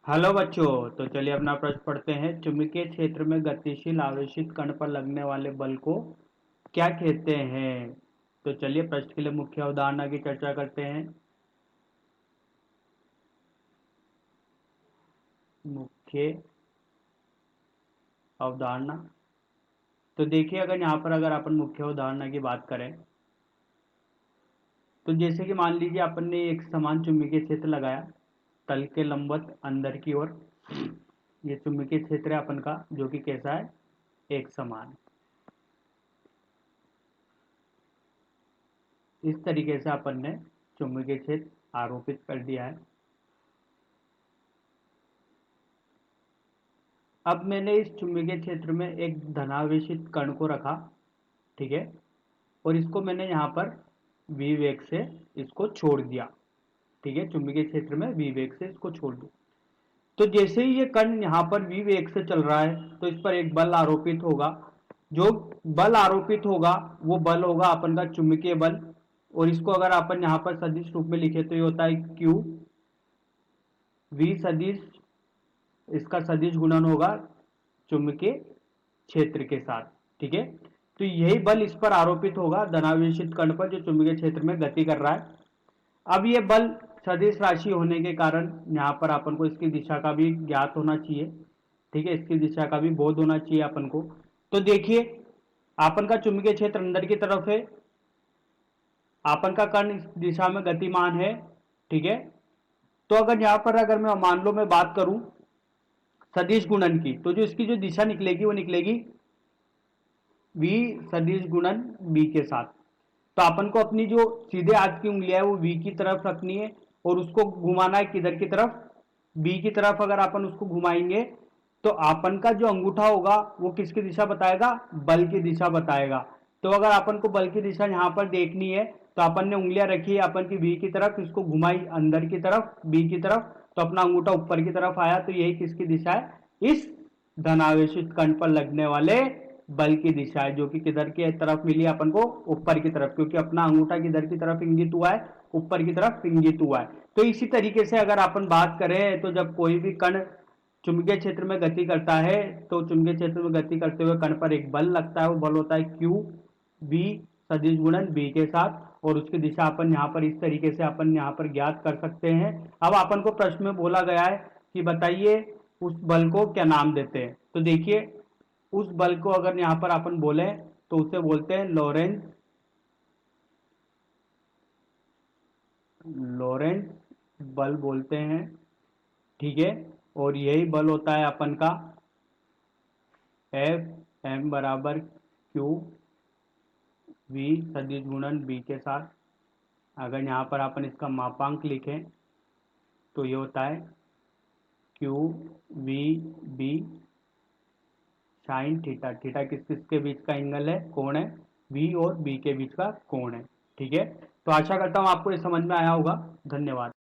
Hello बच्चों। तो चलिए अपना प्रश्न पढ़ते हैं। चुंबकीय क्षेत्र में गतिशील आवेशित कण पर लगने वाले बल को क्या कहते हैं। तो चलिए प्रश्न के लिए मुख्य अवधारणा की चर्चा करते हैं। मुख्य अवधारणा। तो देखिए, अगर अपन मुख्य अवधारणा की बात करें, तो जैसे कि मान लीजिए अपन ने एक समान चुंबकीय क्षेत्र लगाया तल के लंबवत अंदर की ओर। ये चुंबकीय क्षेत्र है अपन का, जो कि कैसा है, एक समान। इस तरीके से अपन ने चुंबकीय क्षेत्र आरोपित कर दिया है। अब मैंने इस चुंबकीय क्षेत्र में एक धनावेशित कण को रखा, ठीक है, और इसको मैंने यहाँ पर v वेग से इसको छोड़ दिया। ठीक है, चुंबकीय क्षेत्र में v वेग से इसको छोड़ दिया। तो जैसे ही ये कण यहाँ पर v वेग से चल रहा है, तो इस पर एक बल आरोपित होगा। जो बल आरोपित होगा वो बल होगा अपन का चुंबकीय बल। और इसको अगर अपन यहाँ पर सदिश रूप में लिखे तो ये होता है q v सदिश, इसका सदिश गुणन होगा चुंबकीय क्षेत्र के साथ। ठीक है, तो यही बल इस पर आरोपित होगा धनावेशित कण पर, जो चुंबकीय क्षेत्र में गति कर रहा है। अब ये बल सदिश राशि होने के कारण यहाँ पर अपन को इसकी दिशा का भी ज्ञात होना चाहिए। ठीक है, इसकी दिशा का भी बोध होना चाहिए अपन को। तो देखिए, आपन का चुंबकीय क्षेत्र अंदर की तरफ है, आपन का कण इस दिशा में गतिमान है। ठीक है, तो अगर मैं मान लो मैं बात करूं सदिश गुणन की, तो जो इसकी जो दिशा निकलेगी वो निकलेगी v सदिश गुणन b के साथ। तो अपन को अपनी जो सीधे हाथ की उंगलियां है वो v की तरफ रखनी है, और उसको घुमाना है किधर की तरफ, b की तरफ। अगर अपन उसको घुमाएंगे तो अपन का जो अंगूठा होगा वो किसकी दिशा बताएगा, बल की दिशा बताएगा। तो अगर अपन को बल की दिशा यहाँ पर देखनी है, तो अपन ने उंगलियां रखी है अपन की v की तरफ, इसको घुमाई अंदर की तरफ b की तरफ, तो अपना अंगूठा ऊपर की तरफ आया। तो यही किसकी दिशा है, इस धनावेशित कण पर लगने वाले बल की दिशा है, जो कि किधर की तरफ मिली अपन को, ऊपर की तरफ, क्योंकि अपना अंगूठा किधर की तरफ इंगित हुआ है, ऊपर की तरफ इंगित हुआ है। तो इसी तरीके से अगर अपन बात करें, तो जब कोई भी कण चुंबकीय क्षेत्र में गति करता है, तो चुंबकीय क्षेत्र में गति करते हुए कण पर एक बल लगता है। वो बल होता है क्यू v सदिश गुणन b के साथ, और उसकी दिशा अपन यहाँ पर इस तरीके से अपन यहाँ पर ज्ञात कर सकते हैं। अब अपन को प्रश्न में बोला गया है कि बताइए उस बल को क्या नाम देते हैं। तो देखिए, उस बल को अगर यहाँ पर अपन बोले तो उसे बोलते हैं लॉरेंट बल बोलते हैं। ठीक है, और यही बल होता है अपन का एफ एम बराबर क्यू वी सदिश गुणन बी के साथ। अगर यहाँ पर अपन इसका मापांक लिखें तो ये होता है Q V B sine theta. Theta किस किस के बीच का एंगल है, कोण है, वी और बी के बीच का कोण है। ठीक है, तो आशा करता हूं आपको ये समझ में आया होगा। धन्यवाद।